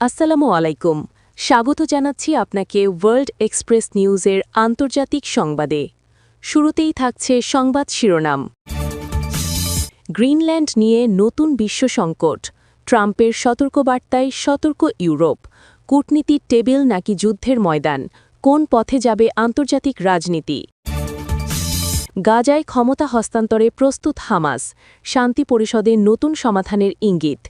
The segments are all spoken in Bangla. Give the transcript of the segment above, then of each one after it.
আসসালামু আলাইকুম। স্বাগত জানাচ্ছি আপনাকে ওয়ার্ল্ড এক্সপ্রেস নিউজের আন্তর্জাতিক সংবাদে। শুরুতেই থাকছে সংবাদ শিরোনাম। গ্রিনল্যান্ড নিয়ে নতুন বিশ্ব সংকট, ট্রাম্পের সতর্কবার্তায় সতর্ক ইউরোপ, কূটনীতির টেবিল নাকি যুদ্ধের ময়দান, কোন পথে যাবে আন্তর্জাতিক রাজনীতি। গাজায় ক্ষমতা হস্তান্তরে প্রস্তুত হামাস, শান্তি পরিষদে নতুন সমাধানের ইঙ্গিত।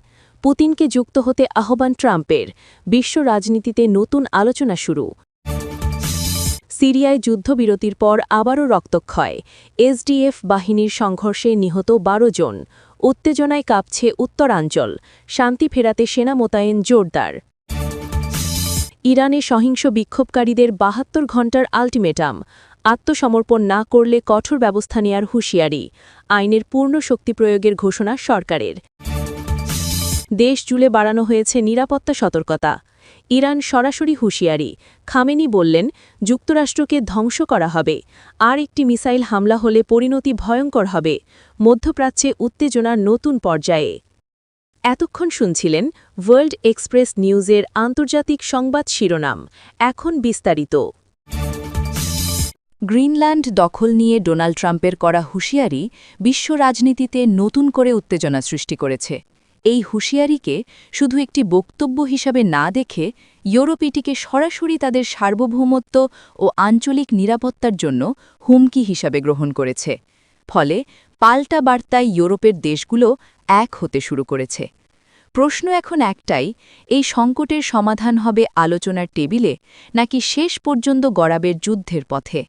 পুতিনকে যুক্ত হতে আহ্বান ট্রাম্পের, বিশ্ব রাজনীতিতে নতুন আলোচনা শুরু। সিরিয়ায় যুদ্ধবিরতির পর আবারও রক্তক্ষয়, এসডিএফ বাহিনীর সংঘর্ষে নিহত ১২ জন, উত্তেজনায় কাঁপছে উত্তরাঞ্চল, শান্তি ফেরাতে সেনা মোতায়েন জোরদার। ইরানে সহিংস বিক্ষোভকারীদের ৭২ ঘণ্টার আল্টিমেটাম, আত্মসমর্পণ না করলে কঠোর ব্যবস্থা নেয়ার হুঁশিয়ারি, আইনের পূর্ণ শক্তি প্রয়োগের ঘোষণা সরকারের। দেশ জুড়ে বাড়ানো হয়েছে নিরাপত্তা সতর্কতা। ইরান সরাসরি হুঁশিয়ারি, খামেনি বললেন যুক্তরাষ্ট্রকে ধ্বংস করা হবে, আর একটি মিসাইল হামলা হলে পরিণতি ভয়ঙ্কর হবে, মধ্যপ্রাচ্যে উত্তেজনার নতুন পর্যায়ে। এতক্ষণ শুনছিলেন ওয়ার্ল্ড এক্সপ্রেস নিউজের আন্তর্জাতিক সংবাদ শিরোনাম। এখন বিস্তারিত। গ্রিনল্যান্ড দখল নিয়ে ডোনাল্ড ট্রাম্পের করা হুঁশিয়ারি বিশ্ব রাজনীতিতে নতুন করে উত্তেজনা সৃষ্টি করেছে। এই হুঁশিয়ারিকে শুধু একটি বক্তব্য হিসাবে না দেখে ইউরোপ এটিকে সরাসরি তাদের সার্বভৌমত্ব ও আঞ্চলিক নিরাপত্তার জন্য হুমকি হিসাবে গ্রহণ করেছে। ফলে পাল্টা বার্তায় ইউরোপের দেশগুলো এক হতে শুরু করেছে। প্রশ্ন এখন একটাই, এই সংকটের সমাধান হবে আলোচনার টেবিলে নাকি শেষ পর্যন্ত গড়াবে যুদ্ধের পথে।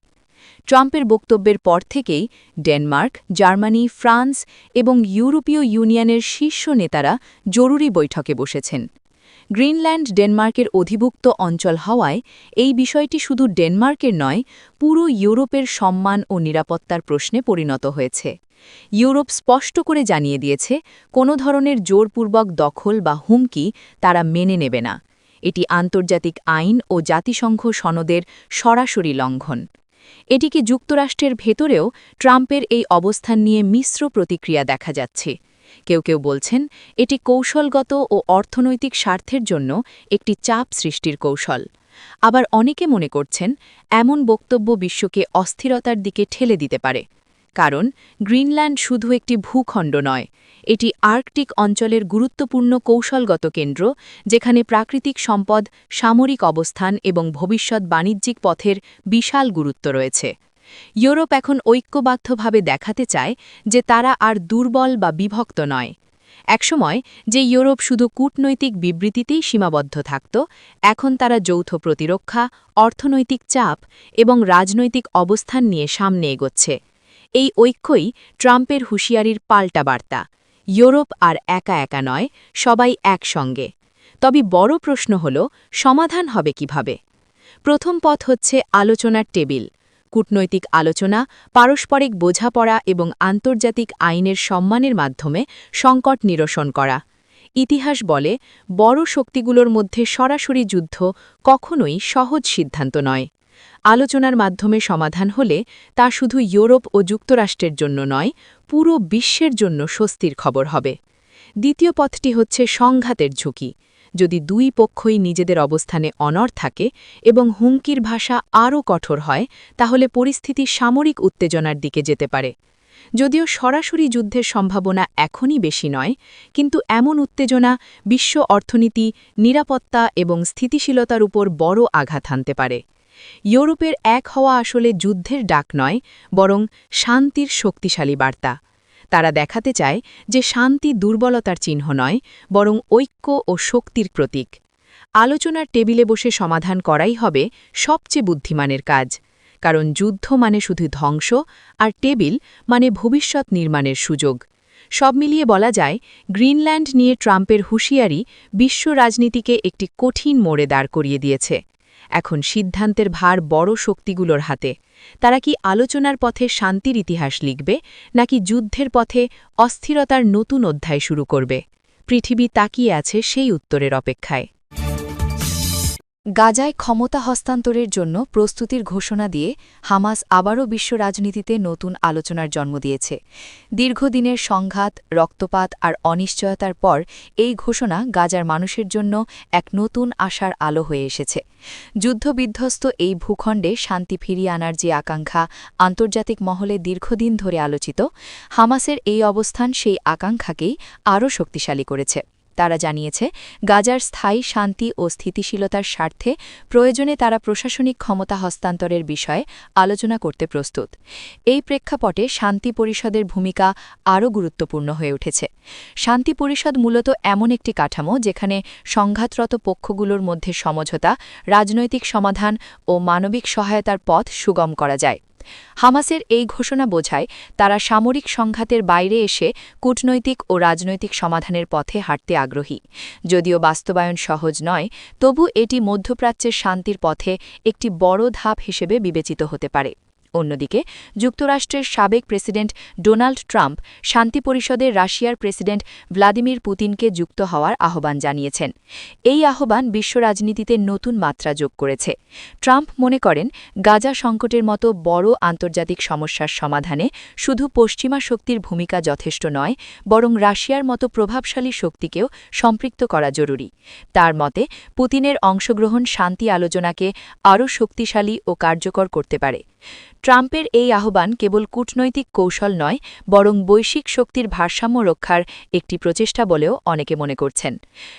ট্রাম্পের বক্তব্যের পর থেকেই ডেনমার্ক, জার্মানি, ফ্রান্স এবং ইউরোপীয় ইউনিয়নের শীর্ষ নেতারা জরুরি বৈঠকে বসেছেন। গ্রিনল্যান্ড ডেনমার্কের অধিভুক্ত অঞ্চল হওয়ায় এই বিষয়টি শুধু ডেনমার্কের নয়, পুরো ইউরোপের সম্মান ও নিরাপত্তার প্রশ্নে পরিণত হয়েছে। ইউরোপ স্পষ্ট করে জানিয়ে দিয়েছে, কোনো ধরনের জোরপূর্বক দখল বা হুমকি তারা মেনে নেবে না। এটি আন্তর্জাতিক আইন ও জাতিসংঘ সনদের সরাসরি লঙ্ঘন। এটিকে যুক্তরাষ্ট্রের ভেতরেও ট্রাম্পের এই অবস্থান নিয়ে মিশ্র প্রতিক্রিয়া দেখা যাচ্ছে। কেউ কেউ বলছেন এটি কৌশলগত ও অর্থনৈতিক স্বার্থের জন্য একটি চাপ সৃষ্টির কৌশল। আবার অনেকে মনে করছেন এমন বক্তব্য বিশ্বকে অস্থিরতার দিকে ঠেলে দিতে পারে। কারণ গ্রিনল্যান্ড শুধু একটি ভূখণ্ড নয়, এটি আর্কটিক অঞ্চলের গুরুত্বপূর্ণ কৌশলগত কেন্দ্র, যেখানে প্রাকৃতিক সম্পদ, সামরিক অবস্থান এবং ভবিষ্যৎ বাণিজ্যিক পথের বিশাল গুরুত্ব রয়েছে। ইউরোপ এখন ঐক্যবদ্ধভাবে দেখাতে চায় যে তারা আর দুর্বল বা বিভক্ত নয়। একসময় যে ইউরোপ শুধু কূটনৈতিক বিবৃতিতেই সীমাবদ্ধ থাকত, এখন তারা যৌথ প্রতিরক্ষা, অর্থনৈতিক চাপ এবং রাজনৈতিক অবস্থান নিয়ে সামনে এগোচ্ছে। এই ঐক্যই ট্রাম্পের হুঁশিয়ারির পাল্টা বার্তা। ইউরোপ আর একা একা নয়, সবাই একসঙ্গে। তবে বড় প্রশ্ন হল, সমাধান হবে কিভাবে? প্রথম পথ হচ্ছে আলোচনার টেবিল। কূটনৈতিক আলোচনা, পারস্পরিক বোঝাপড়া এবং আন্তর্জাতিক আইনের সম্মানের মাধ্যমে সংকট নিরসন করা। ইতিহাস বলে, বড় শক্তিগুলোর মধ্যে সরাসরি যুদ্ধ কখনোই সহজ সিদ্ধান্ত নয়। আলোচনার মাধ্যমে সমাধান হলে তা শুধু ইউরোপ ও যুক্তরাষ্ট্রের জন্য নয়, পুরো বিশ্বের জন্য স্বস্তির খবর হবে। দ্বিতীয় পথটি হচ্ছে সংঘাতের ঝুঁকি। যদি দুই পক্ষই নিজেদের অবস্থানে অনড় থাকে এবং হুমকির ভাষা আরও কঠোর হয়, তাহলে পরিস্থিতি সামরিক উত্তেজনার দিকে যেতে পারে। যদিও সরাসরি যুদ্ধের সম্ভাবনা এখনই বেশি নয়, কিন্তু এমন উত্তেজনা বিশ্ব অর্থনীতি, নিরাপত্তা এবং স্থিতিশীলতার উপর বড় আঘাত হানতে পারে। ইউরোপের এক হওয়া আসলে যুদ্ধের ডাক নয়, বরং শান্তির শক্তিশালী বার্তা। তারা দেখাতে চায় যে শান্তি দুর্বলতার চিহ্ন নয়, বরং ঐক্য ও শক্তির প্রতীক। আলোচনার টেবিলে বসে সমাধান করাই হবে সবচেয়ে বুদ্ধিমানের কাজ, কারণ যুদ্ধ মানে শুধু ধ্বংস, আর টেবিল মানে ভবিষ্যৎ নির্মাণের সুযোগ। সব মিলিয়ে বলা যায়, গ্রিনল্যান্ড নিয়ে ট্রাম্পের হুঁশিয়ারি বিশ্ব রাজনীতিকে একটি কঠিন মোড়ে দাঁড় করিয়ে দিয়েছে। এখন সিদ্ধান্তের ভার বড় শক্তিগুলোর হাতে। তারা কি আলোচনার পথে শান্তির ইতিহাস লিখবে, নাকি যুদ্ধের পথে অস্থিরতার নতুন অধ্যায় শুরু করবে? পৃথিবী তাকিয়ে আছে সেই উত্তরের অপেক্ষায়। গাজায় ক্ষমতা হস্তান্তরের জন্য প্রস্তুতির ঘোষণা দিয়ে হামাস আবারও বিশ্ব রাজনীতিতে নতুন আলোচনার জন্ম দিয়েছে। দীর্ঘদিনের সংঘাত, রক্তপাত আর অনিশ্চয়তার পর এই ঘোষণা গাজার মানুষের জন্য এক নতুন আশার আলো হয়ে এসেছে। যুদ্ধবিধ্বস্ত এই ভূখণ্ডে শান্তি ফিরিয়ে আনার যে আকাঙ্ক্ষা আন্তর্জাতিক মহলে দীর্ঘদিন ধরে আলোচিত, হামাসের এই অবস্থান সেই আকাঙ্ক্ষাকেই আরও শক্তিশালী করেছে। তারা জানিয়েছে, গাজার স্থায়ী শান্তি ও স্থিতিশীলতার স্বার্থে প্রয়োজনে তারা প্রশাসনিক ক্ষমতা হস্তান্তরের বিষয়ে আলোচনা করতে প্রস্তুত। এই প্রেক্ষাপটে শান্তি পরিষদের ভূমিকা আরও গুরুত্বপূর্ণ হয়ে উঠেছে। শান্তি পরিষদ মূলত এমন একটি কাঠামো যেখানে সংঘাতরত পক্ষগুলোর মধ্যে সমঝোতা, রাজনৈতিক সমাধান ও মানবিক সহায়তার পথ সুগম করা যায়। হামাসের এই ঘোষণা বোঝায় তারা সামরিক সংঘাতের বাইরে এসে কূটনৈতিক ও রাজনৈতিক সমাধানের পথে হাঁটতে আগ্রহী। যদিও বাস্তবায়ন সহজ নয়, তবু এটি মধ্যপ্রাচ্যের শান্তির পথে একটি বড় ধাপ হিসেবে বিবেচিত হতে পারে। অন্যদিকে যুক্তরাষ্ট্রের সাবেক প্রেসিডেন্ট ডোনাল্ড ট্রাম্প শান্তি পরিষদে রাশিয়ার প্রেসিডেন্ট ভ্লাদিমির পুতিনকে যুক্ত হওয়ার আহ্বান জানিয়েছেন। এই আহ্বান বিশ্ব রাজনীতিতে নতুন মাত্রা যোগ করেছে। ট্রাম্প মনে করেন, গাজা সংকটের মতো বড় আন্তর্জাতিক সমস্যার সমাধানে শুধু পশ্চিমা শক্তির ভূমিকা যথেষ্ট নয়, বরং রাশিয়ার মতো প্রভাবশালী শক্তিকেও সম্পৃক্ত করা জরুরি। তার মতে, পুতিনের অংশগ্রহণ শান্তি আলোচনাকে আরও শক্তিশালী ও কার্যকর করতে পারে। ট্রাম্পের এই আহ্বান কেবল কূটনৈতিক কৌশল নয়, বরং বৈশ্বিক শক্তির ভারসাম্য রক্ষার একটি প্রচেষ্টা বলেও অনেকে মনে করছেন।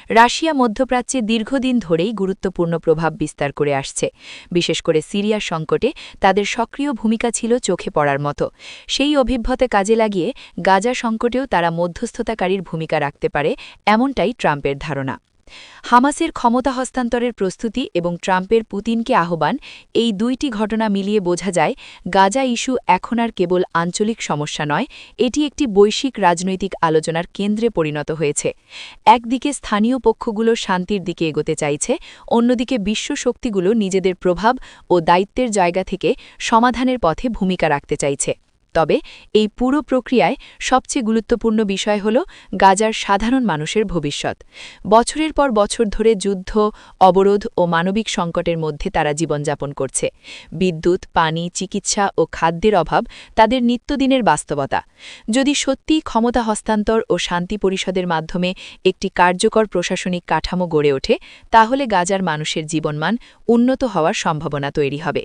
রাশিয়া মধ্যপ্রাচ্যে দীর্ঘদিন ধরেই গুরুত্বপূর্ণ প্রভাব বিস্তার করে আসছে। বিশেষ করে সিরিয়া সংকটে তাদের সক্রিয় ভূমিকা ছিল চোখে পড়ার মতো। সেই অভিজ্ঞতা কাজে লাগিয়ে গাজা সংকটেও তারা মধ্যস্থতাকারীর ভূমিকা রাখতে পারে, এমনটাই ট্রাম্পের ধারণা। হামাসের ক্ষমতা হস্তান্তরের প্রস্তুতি এবং ট্রাম্পের পুতিনকে আহ্বান, এই দুইটি ঘটনা মিলিয়ে বোঝা যায় গাজা ইস্যু এখন আর কেবল আঞ্চলিক সমস্যা নয়, এটি একটি বৈশ্বিক রাজনৈতিক আলোচনার কেন্দ্রে পরিণত হয়েছে। একদিকে স্থানীয় পক্ষগুলো শান্তির দিকে এগোতে চাইছে, অন্যদিকে বিশ্ব শক্তিগুলো নিজেদের প্রভাব ও দায়িত্বের জায়গা থেকে সমাধানের পথে ভূমিকা রাখতে চাইছে। তবে এই পুরো প্রক্রিয়ায় সবচেয়ে গুরুত্বপূর্ণ বিষয় হল গাজার সাধারণ মানুষের ভবিষ্যৎ। বছরের পর বছর ধরে যুদ্ধ, অবরোধ ও মানবিক সংকটের মধ্যে তারা জীবনযাপন করছে। বিদ্যুৎ, পানি, চিকিৎসা ও খাদ্যের অভাব তাদের নিত্যদিনের বাস্তবতা। যদি সত্যিই ক্ষমতা হস্তান্তর ও শান্তি পরিষদের মাধ্যমে একটি কার্যকর প্রশাসনিক কাঠামো গড়ে ওঠে, তাহলে গাজার মানুষের জীবনমান উন্নত হওয়ার সম্ভাবনা তৈরি হবে।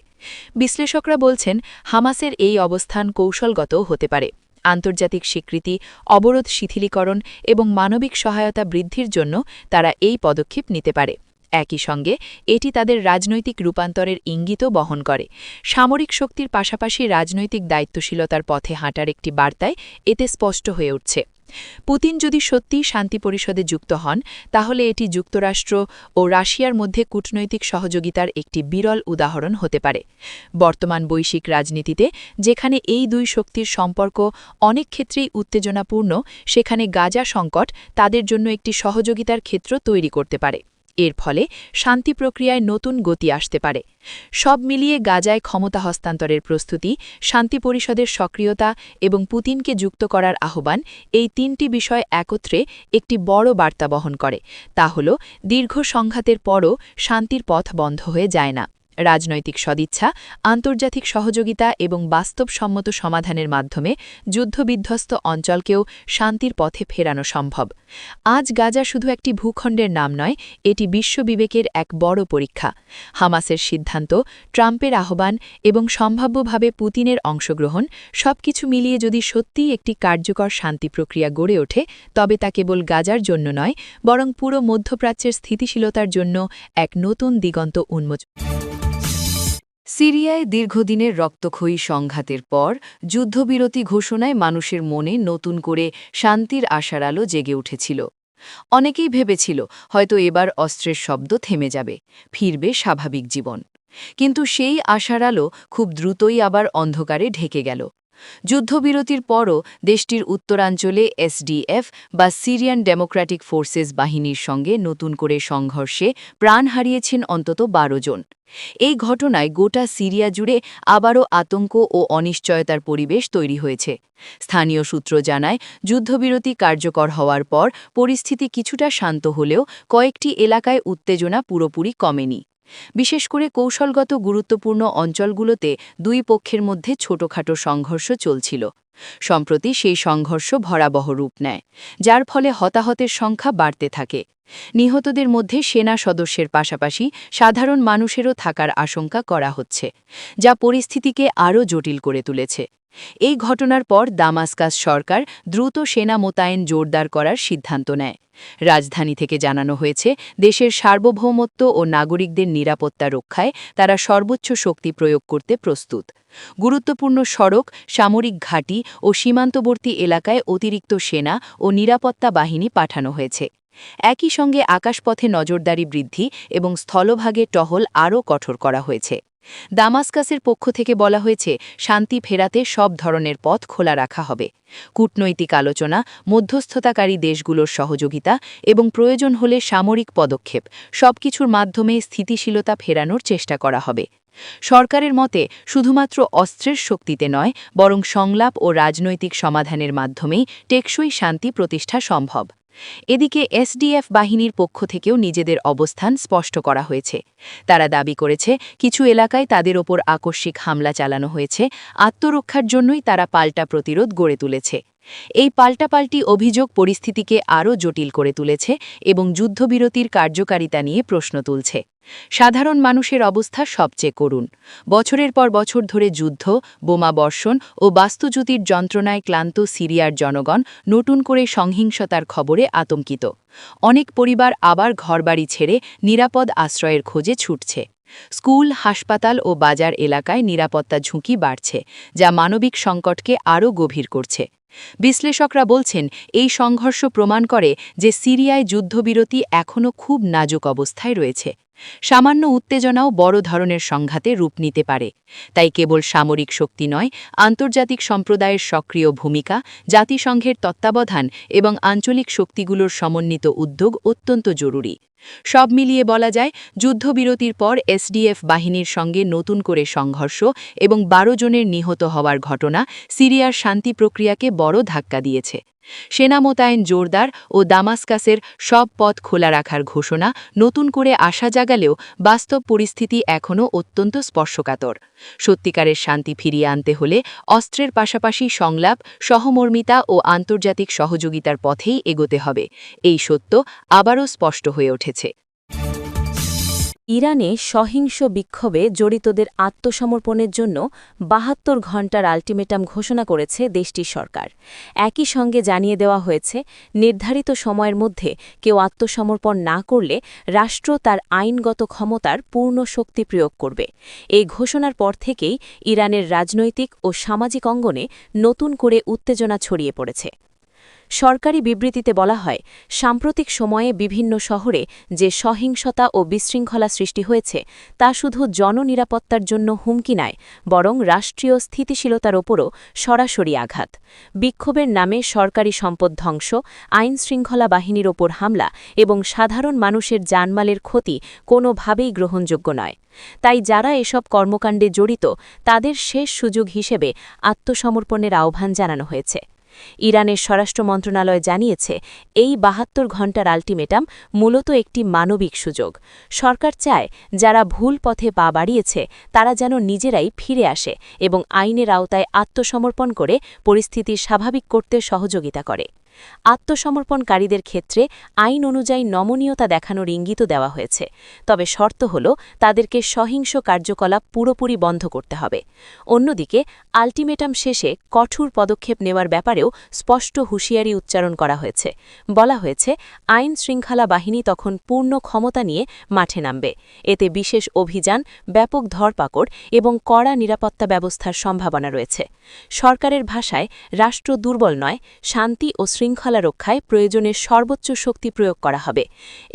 বিশ্লেষকরা বলছেন, হামাসের এই অবস্থান কৌশলগত হতে পারে। আন্তর্জাতিক স্বীকৃতি, অবরোধ শিথিলীকরণ এবং মানবিক সহায়তা বৃদ্ধির জন্য তারা এই পদক্ষেপ নিতে পারে। একই সঙ্গে এটি তাদের রাজনৈতিক রূপান্তরের ইঙ্গিতও বহন করে। সামরিক শক্তির পাশাপাশি রাজনৈতিক দায়িত্বশীলতার পথে হাঁটার একটি বার্তায় এতে স্পষ্ট হয়ে উঠছে। পুতিন যদি সত্যিই শান্তি পরিষদে যুক্ত হন, তাহলে এটি যুক্তরাষ্ট্র ও রাশিয়ার মধ্যে কূটনৈতিক সহযোগিতার একটি বিরল উদাহরণ হতে পারে। বর্তমান বৈশ্বিক রাজনীতিতে যেখানে এই দুই শক্তির সম্পর্ক অনেক ক্ষেত্রেই উত্তেজনাপূর্ণ, সেখানে গাজা সংকট তাদের জন্য একটি সহযোগিতার ক্ষেত্র তৈরি করতে পারে। এর ফলে শান্তি প্রক্রিয়ায় নতুন গতি আসতে পারে। সব মিলিয়ে গাজায় ক্ষমতা হস্তান্তরের প্রস্তুতি, শান্তি পরিষদের সক্রিয়তা এবং পুতিনকে যুক্ত করার আহ্বান, এই তিনটি বিষয় একত্রে একটি বড় বার্তা বহন করে। তা হল, দীর্ঘ সংঘাতের পরও শান্তির পথ বন্ধ হয়ে যায় না। রাজনৈতিক সদিচ্ছা, আন্তর্জাতিক সহযোগিতা এবং বাস্তবসম্মত সমাধানের মাধ্যমে যুদ্ধবিধ্বস্ত অঞ্চলকেও শান্তির পথে ফেরানো সম্ভব। আজ গাজা শুধু একটি ভূখণ্ডের নাম নয়, এটি বিশ্ববিবেকের এক বড় পরীক্ষা। হামাসের সিদ্ধান্ত, ট্রাম্পের আহ্বান এবং সম্ভাব্যভাবে পুতিনের অংশগ্রহণ, সবকিছু মিলিয়ে যদি সত্যিই একটি কার্যকর শান্তি প্রক্রিয়া গড়ে ওঠে, তবে তা কেবল গাজার জন্য নয়, বরং পুরো মধ্যপ্রাচ্যের স্থিতিশীলতার জন্য এক নতুন দিগন্ত উন্মোচন। সিরিয়ায় দীর্ঘদিনের রক্তক্ষয়ী সংঘাতের পর যুদ্ধবিরতি ঘোষণায় মানুষের মনে নতুন করে শান্তির আশার আলো জেগে উঠেছিল। অনেকেই ভেবেছিল হয়তো এবার অস্ত্রের শব্দ থেমে যাবে, ফিরবে স্বাভাবিক জীবন। কিন্তু সেই আশার আলো খুব দ্রুতই আবার অন্ধকারে ঢেকে গেল। যুদ্ধবিরতির পরও দেশটির উত্তরাঞ্চলে এসডিএফ বা সিরিয়ান ডেমোক্রেটিক ফোর্সেস বাহিনীর সঙ্গে নতুন করে সংঘর্ষে প্রাণ হারিয়েছেন অন্তত ১২ জন। এই ঘটনায় গোটা সিরিয়া জুড়ে আবারও আতঙ্ক ও অনিশ্চয়তার পরিবেশ তৈরি হয়েছে। স্থানীয় সূত্র জানায়, যুদ্ধবিরতি কার্যকর হওয়ার পর পরিস্থিতি কিছুটা শান্ত হলেও কয়েকটি এলাকায় উত্তেজনা পুরোপুরি কমেনি। বিশেষ করে কৌশলগত গুরুত্বপূর্ণ অঞ্চলগুলোতে দুই পক্ষের মধ্যে ছোটখাটো সংঘর্ষ চলছিল। সম্প্রতি সেই সংঘর্ষ ভয়াবহ রূপ নেয়, যার ফলে হতাহতের সংখ্যা বাড়তে থাকে। নিহতদের মধ্যে সেনা সদস্যের পাশাপাশি সাধারণ মানুষেরও থাকার আশঙ্কা করা হচ্ছে, যা পরিস্থিতিকে আরও জটিল করে তুলেছে। এই ঘটনার পর দামাস্কাস সরকার দ্রুত সেনা মোতায়েন জোরদার করার সিদ্ধান্ত নেয়। রাজধানী থেকে জানানো হয়েছে, দেশের সার্বভৌমত্ব ও নাগরিকদের নিরাপত্তা রক্ষায় তারা সর্বোচ্চ শক্তি প্রয়োগ করতে প্রস্তুত। গুরুত্বপূর্ণ সড়ক, সামরিক ঘাঁটি ও সীমান্তবর্তী এলাকায় অতিরিক্ত সেনা ও নিরাপত্তা বাহিনী পাঠানো হয়েছে। একই সঙ্গে আকাশপথে নজরদারি বৃদ্ধি এবং স্থলভাগে টহল আরও কঠোর করা হয়েছে। দামাস্কাসের পক্ষ থেকে বলা হয়েছে, শান্তি ফেরাতে সব ধরনের পথ খোলা রাখা হবে। কূটনৈতিক আলোচনা, মধ্যস্থতাকারী দেশগুলোর সহযোগিতা এবং প্রয়োজন হলে সামরিক পদক্ষেপ সবকিছুর মাধ্যমে স্থিতিশীলতা ফেরানোর চেষ্টা করা হবে। সরকারের মতে, শুধুমাত্র অস্ত্রের শক্তিতে নয়, বরং সংলাপ ও রাজনৈতিক সমাধানের মাধ্যমেই টেকসই শান্তি প্রতিষ্ঠা সম্ভব। এদিকে এসডিএফ বাহিনীর পক্ষ থেকেও নিজেদের অবস্থান স্পষ্ট করা হয়েছে। তারা দাবি করেছে, কিছু এলাকায় তাদের ওপর আকস্মিক হামলা চালানো হয়েছে, আত্মরক্ষার জন্যই তারা পাল্টা প্রতিরোধ গড়ে তুলেছে। এই পাল্টাপাল্টি অভিযোগ পরিস্থিতিকে আরও জটিল করে তুলেছে এবং যুদ্ধবিরতির কার্যকারিতা নিয়ে প্রশ্ন তুলছে। সাধারণ মানুষের অবস্থা সবচেয়ে করুণ। বছরের পর বছর ধরে যুদ্ধ, বোমা বর্ষণ ও বাস্তুচ্যুতির যন্ত্রণায় ক্লান্ত সিরিয়ার জনগণ নতুন করে সহিংসতার খবরে আতঙ্কিত। অনেক পরিবার আবার ঘরবাড়ি ছেড়ে নিরাপদ আশ্রয়ের খোঁজে ছুটছে। স্কুল, হাসপাতাল ও বাজার এলাকায় নিরাপত্তা ঝুঁকি বাড়ছে, যা মানবিক সংকটকে আরও গভীর করছে। বিশ্লেষকরা বলছেন, এই সংঘর্ষ প্রমাণ করে যে সিরিয়ায় যুদ্ধবিরতি এখনও খুব নাজুক অবস্থায় রয়েছে। সামান্য উত্তেজনাও বড় ধরনের সংঘাতে রূপ নিতে পারে। তাই কেবল সামরিক শক্তি নয়, আন্তর্জাতিক সম্প্রদায়ের সক্রিয় ভূমিকা, জাতিসংঘের তত্ত্বাবধান এবং আঞ্চলিক শক্তিগুলোর সমন্বিত উদ্যোগ অত্যন্ত জরুরি। সব মিলিয়ে বলা যায়, যুদ্ধবিরতির পর এসডিএফ বাহিনীর সঙ্গে নতুন করে সংঘর্ষ এবং 12 জনের নিহত হওয়ার ঘটনা সিরিয়ার শান্তি প্রক্রিয়াকে বড় ধাক্কা দিয়েছে। সেনা মোতায়েন জোরদার ও দামাস্কাসের সব পথ খোলা রাখার ঘোষণা নতুন করে আশা জাগালেও বাস্তব পরিস্থিতি এখনও অত্যন্ত স্পর্শকাতর। সত্যিকারের শান্তি ফিরিয়ে আনতে হলে অস্ত্রের পাশাপাশি সংলাপ, সহমর্মিতা ও আন্তর্জাতিক সহযোগিতার পথেই এগোতে হবে। এই সত্য আবারও স্পষ্ট হয়ে উঠেছে। ইরানে সহিংস বিক্ষোভে জড়িতদের আত্মসমর্পণের জন্য ৭২ ঘণ্টার আল্টিমেটাম ঘোষণা করেছে দেশটির সরকার। একই সঙ্গে জানিয়ে দেওয়া হয়েছে, নির্ধারিত সময়ের মধ্যে কেউ আত্মসমর্পণ না করলে রাষ্ট্র তার আইনগত ক্ষমতার পূর্ণ শক্তি প্রয়োগ করবে। এই ঘোষণার পর থেকেই ইরানের রাজনৈতিক ও সামাজিক অঙ্গনে নতুন করে উত্তেজনা ছড়িয়ে পড়েছে। সরকারি বিবৃতিতে বলা হয়, সাম্প্রতিক সময়ে বিভিন্ন শহরে যে সহিংসতা ও বিশৃঙ্খলা সৃষ্টি হয়েছে তা শুধু জননিরাপত্তার জন্য হুমকি নয়, বরং রাষ্ট্রীয় স্থিতিশীলতার ওপরও সরাসরি আঘাত। বিক্ষোভের নামে সরকারি সম্পদ ধ্বংস, আইনশৃঙ্খলা বাহিনীর ওপর হামলা এবং সাধারণ মানুষের জানমালের ক্ষতি কোনোভাবেই গ্রহণযোগ্য নয়। তাই যারা এসব কর্মকাণ্ডে জড়িত তাদের শেষ সুযোগ হিসেবে আত্মসমর্পণের আহ্বান জানানো হয়েছে। ইরানের স্বরাষ্ট্র মন্ত্রণালয় জানিয়েছে, এই ৭২ ঘণ্টার আল্টিমেটাম মূলত একটি মানবিক সুযোগ। সরকার চায়, যারা ভুল পথে পা বাড়িয়েছে তারা যেন নিজেরাই ফিরে আসে এবং আইনের আওতায় আত্মসমর্পণ করে পরিস্থিতি স্বাভাবিক করতে সহযোগিতা করে। আত্মসমর্পণকারীদের ক্ষেত্রে আইন অনুযায়ী নমনীয়তা দেখানোর ইঙ্গিতও দেওয়া হয়েছে, তবে শর্ত হল তাদেরকে সহিংস কার্যকলাপ পুরোপুরি বন্ধ করতে হবে। অন্যদিকে আল্টিমেটাম শেষে কঠোর পদক্ষেপ নেওয়ার ব্যাপারেও স্পষ্ট হুঁশিয়ারি উচ্চারণ করা হয়েছে। বলা হয়েছে, আইন শৃঙ্খলা বাহিনী তখন পূর্ণ ক্ষমতা নিয়ে মাঠে নামবে। এতে বিশেষ অভিযান, ব্যাপক ধরপাকড় এবং কড়া নিরাপত্তা ব্যবস্থার সম্ভাবনা রয়েছে। সরকারের ভাষায়, রাষ্ট্র দুর্বল নয়, শান্তি ও শৃঙ্খলা রক্ষায় প্রয়োজনে সর্বোচ্চ শক্তি প্রয়োগ করা হবে।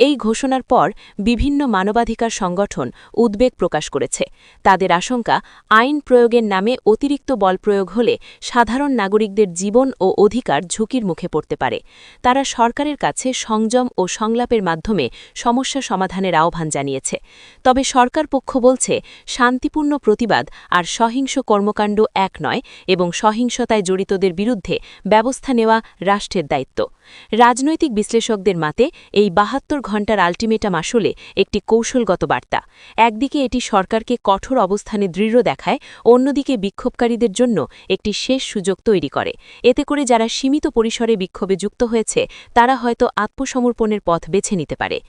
এই ঘোষণার পর বিভিন্ন মানবাধিকার সংগঠন উদ্বেগ প্রকাশ করেছে। তাদের আশঙ্কা, আইন প্রয়োগের নামে অতিরিক্ত বল প্রয়োগ হলে সাধারণ নাগরিকদের জীবন ও অধিকার ঝুঁকির মুখে পড়তে পারে। তারা সরকারের কাছে সংযম ও সংলাপের মাধ্যমে সমস্যা সমাধানের আহ্বান জানিয়েছে। তবে সরকার পক্ষ বলছে, শান্তিপূর্ণ প্রতিবাদ আর সহিংস কর্মকাণ্ড এক নয় এবং সহিংসতায় জড়িতদের বিরুদ্ধে ব্যবস্থা নেওয়া রাষ্ট্রের যুক্তরাষ্ট্রের দায়িত্ব। রাজনৈতিক বিশ্লেষকদের মতে এই ৭২ ঘণ্টার আল্টিমেটাম আসলে একটি কৌশলগত বার্তা। একদিকে এটি সরকারকে কঠোর অবস্থানে দৃঢ় দেখায়, অন্যদিকে বিক্ষোভকারীদের জন্য একটি শেষ সুযোগ তৈরি করে। এতে করে যারা সীমিত পরিসরে বিক্ষোভে যুক্ত হয়েছে তারা হয়তো আত্মসমর্পণের পথ বেছে নিতে পারে।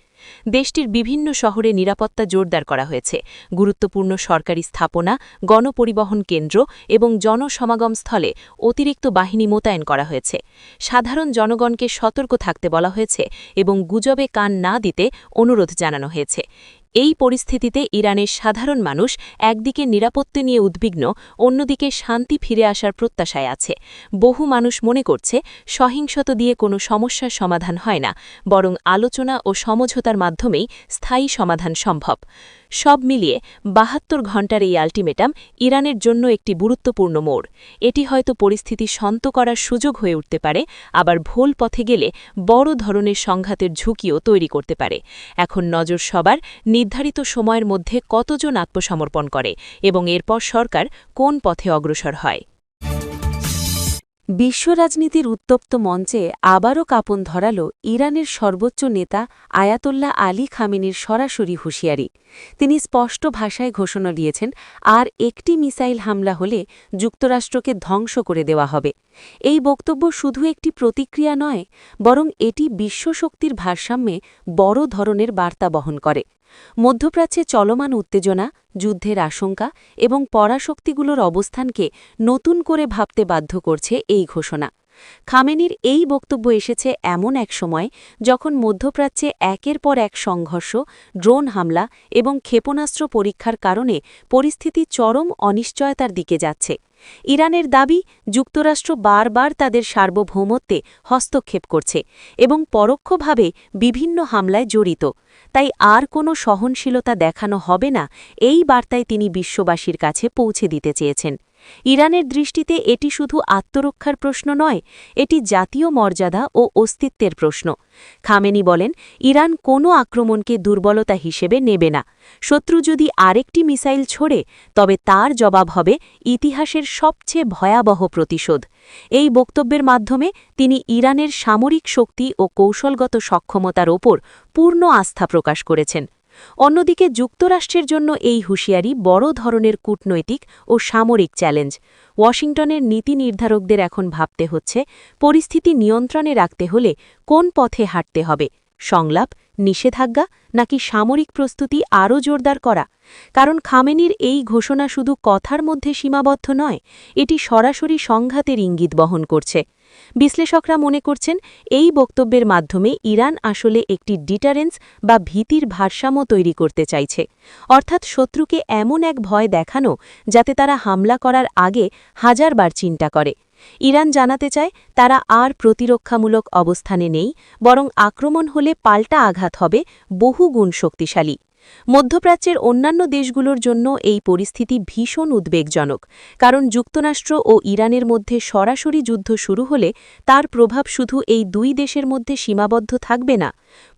দেশটির বিভিন্ন শহরে নিরাপত্তা জোরদার করা হয়েছে। গুরুত্বপূর্ণ সরকারি স্থাপনা, গণপরিবহন কেন্দ্র এবং জনসমাগম স্থলে অতিরিক্ত বাহিনী মোতায়েন করা হয়েছে। সাধারণ জনগণকে সতর্ক থাকতে বলা হয়েছে এবং গুজবে কান না দিতে অনুরোধ জানানো হয়েছে। এই পরিস্থিতিতে ইরানের সাধারণ মানুষ একদিকে নিরাপত্তা নিয়ে উদ্বিগ্ন, অন্যদিকে শান্তি ফিরে আসার প্রত্যাশায় আছে। বহু মানুষ মনে করছে সহিংসতা দিয়ে কোনো সমস্যার সমাধান হয় না, বরং আলোচনা ও সমঝোতার মাধ্যমেই স্থায়ী সমাধান সম্ভব। সব মিলিয়ে ৭২ ঘণ্টার এই আল্টিমেটাম ইরানের জন্য একটি গুরুত্বপূর্ণ মোড়। এটি হয়তো পরিস্থিতি শান্ত করার সুযোগ হয়ে উঠতে পারে, আবার ভুল পথে গেলে বড় ধরনের সংঘাতের ঝুঁকিও তৈরি করতে পারে। এখন নজর সবার নির্ধারিত সময়ের মধ্যে কতজন আত্মসমর্পণ করে এবং এরপর সরকার কোন পথে অগ্রসর হয়। বিশ্ব রাজনীতির উত্তপ্ত মঞ্চে আবারও কাঁপন ধরাল ইরানের সর্বোচ্চ নেতা আয়াতোল্লাহ আলী খামেনির সরাসরি হুঁশিয়ারি। তিনি স্পষ্ট ভাষায় ঘোষণা দিয়েছেন, আর একটি মিসাইল হামলা হলে যুক্তরাষ্ট্রকে ধ্বংস করে দেওয়া হবে। এই বক্তব্য শুধু একটি প্রতিক্রিয়া নয়, বরং এটি বিশ্বশক্তির ভারসাম্যে বড় ধরনের বার্তা বহন করে। মধ্যপ্রাচ্যে চলমান উত্তেজনা, যুদ্ধের আশঙ্কা এবং পরাশক্তিগুলোর অবস্থানকে নতুন করে ভাবতে বাধ্য করছে এই ঘোষণা। খামেনির এই বক্তব্য এসেছে এমন এক সময় যখন মধ্যপ্রাচ্যে একের পর এক সংঘর্ষ, ড্রোন হামলা এবং ক্ষেপণাস্ত্র পরীক্ষার কারণে পরিস্থিতি চরম অনিশ্চয়তার দিকে যাচ্ছে। ইরানের দাবি, যুক্তরাষ্ট্র বারবার তাদের সার্বভৌমত্বে হস্তক্ষেপ করছে এবং পরোক্ষভাবে বিভিন্ন হামলায় জড়িত। তাই আর কোনো সহনশীলতা দেখানো হবে না, এই বার্তায় তিনি বিশ্ববাসীর কাছে পৌঁছে দিতে চেয়েছেন। ইরানের দৃষ্টিতে এটি শুধু আত্মরক্ষার প্রশ্ন নয়, এটি জাতীয় মর্যাদা ও অস্তিত্বের প্রশ্ন। খামেনি বলেন, ইরান কোনো আক্রমণকে দুর্বলতা হিসেবে নেবে না। শত্রু যদি আরেকটি মিসাইল ছোড়ে, তবে তার জবাব হবে ইতিহাসের সবচেয়ে ভয়াবহ প্রতিশোধ। এই বক্তব্যের মাধ্যমে তিনি ইরানের সামরিক শক্তি ও কৌশলগত সক্ষমতার ওপর পূর্ণ আস্থা প্রকাশ করেছেন। অন্যদিকে যুক্তরাষ্ট্রের জন্য এই হুঁশিয়ারি বড় ধরনের কূটনৈতিক ও সামরিক চ্যালেঞ্জ। ওয়াশিংটনের নীতি নির্ধারকদের এখন ভাবতে হচ্ছে, পরিস্থিতি নিয়ন্ত্রণে রাখতে হলে কোন পথে হাঁটতে হবে, সংলাপ, নিষেধাজ্ঞা নাকি সামরিক প্রস্তুতি আরও জোরদার করা। কারণ খামেনির এই ঘোষণা শুধু কথার মধ্যে সীমাবদ্ধ নয়, এটি সরাসরি সংঘাতের ইঙ্গিত বহন করছে। বিশ্লেষকরা মনে করছেন, এই বক্তব্যের মাধ্যমে ইরান আসলে একটি ডিটারেন্স বা ভীতির ভারসাম্য তৈরি করতে চাইছে, অর্থাৎ শত্রুকে এমন এক ভয় দেখানো যাতে তারা হামলা করার আগে হাজারবার চিন্তা করে। ইরান জানাতে চায় তারা আর প্রতিরক্ষামূলক অবস্থানে নেই, বরং আক্রমণ হলে পাল্টা আঘাত হবে বহুগুণ শক্তিশালী। মধ্যপ্রাচ্যের অন্যান্য দেশগুলোর জন্য এই পরিস্থিতি ভীষণ উদ্বেগজনক, কারণ যুক্তরাষ্ট্র ও ইরানের মধ্যে সরাসরি যুদ্ধ শুরু হলে তার প্রভাব শুধু এই দুই দেশের মধ্যে সীমাবদ্ধ থাকবে না,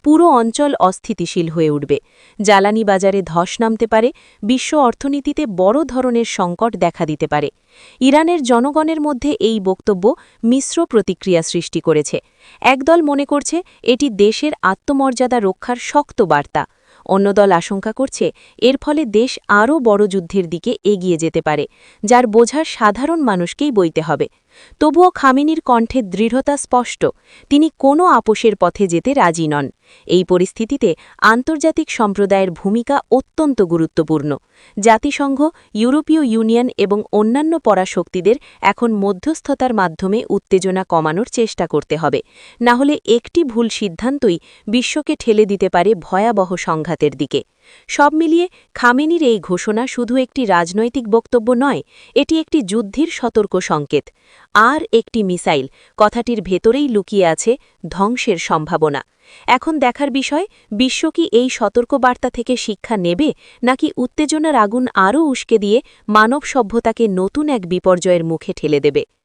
পুরো অঞ্চল অস্থিতিশীল হয়ে উঠবে। জ্বালানি বাজারে ধস নামতে পারে, বিশ্ব অর্থনীতিতে বড় ধরনের সংকট দেখা দিতে পারে। ইরানের জনগণের মধ্যে এই বক্তব্য মিশ্র প্রতিক্রিয়া সৃষ্টি করেছে। একদল মনে করছে এটি দেশের আত্মমর্যাদা রক্ষার শক্ত বার্তা, অন্য দল আশঙ্কা করছে এর ফলে দেশ আরও বড় যুদ্ধের দিকে এগিয়ে যেতে পারে, যার বোঝা সাধারণ মানুষকেই বইতে হবে। তবুও খামেনির কণ্ঠে দৃঢ়তা স্পষ্ট, তিনি কোনো আপোষের পথে যেতে রাজি নন। এই পরিস্থিতিতে আন্তর্জাতিক সম্প্রদায়ের ভূমিকা অত্যন্ত গুরুত্বপূর্ণ। জাতিসংঘ, ইউরোপীয় ইউনিয়ন এবং অন্যান্য পরাশক্তিদের এখন মধ্যস্থতার মাধ্যমে উত্তেজনা কমানোর চেষ্টা করতে হবে, না হলে একটি ভুল সিদ্ধান্তই বিশ্বকে ঠেলে দিতে পারে ভয়াবহ সংঘাতের দিকে। সব মিলিয়ে খামেনির এই ঘোষণা শুধু একটি রাজনৈতিক বক্তব্য নয়, এটি একটি যুদ্ধের সতর্ক সংকেত। আর একটি মিসাইল কথাটির ভেতরেই লুকিয়ে আছে ধ্বংসের সম্ভাবনা। এখন দেখার বিষয়, বিশ্ব কি এই সতর্কবার্তা থেকে শিক্ষা নেবে, নাকি উত্তেজনার আগুন আরও উস্কে দিয়ে মানব সভ্যতাকে নতুন এক বিপর্যয়ের মুখে ঠেলে দেবে।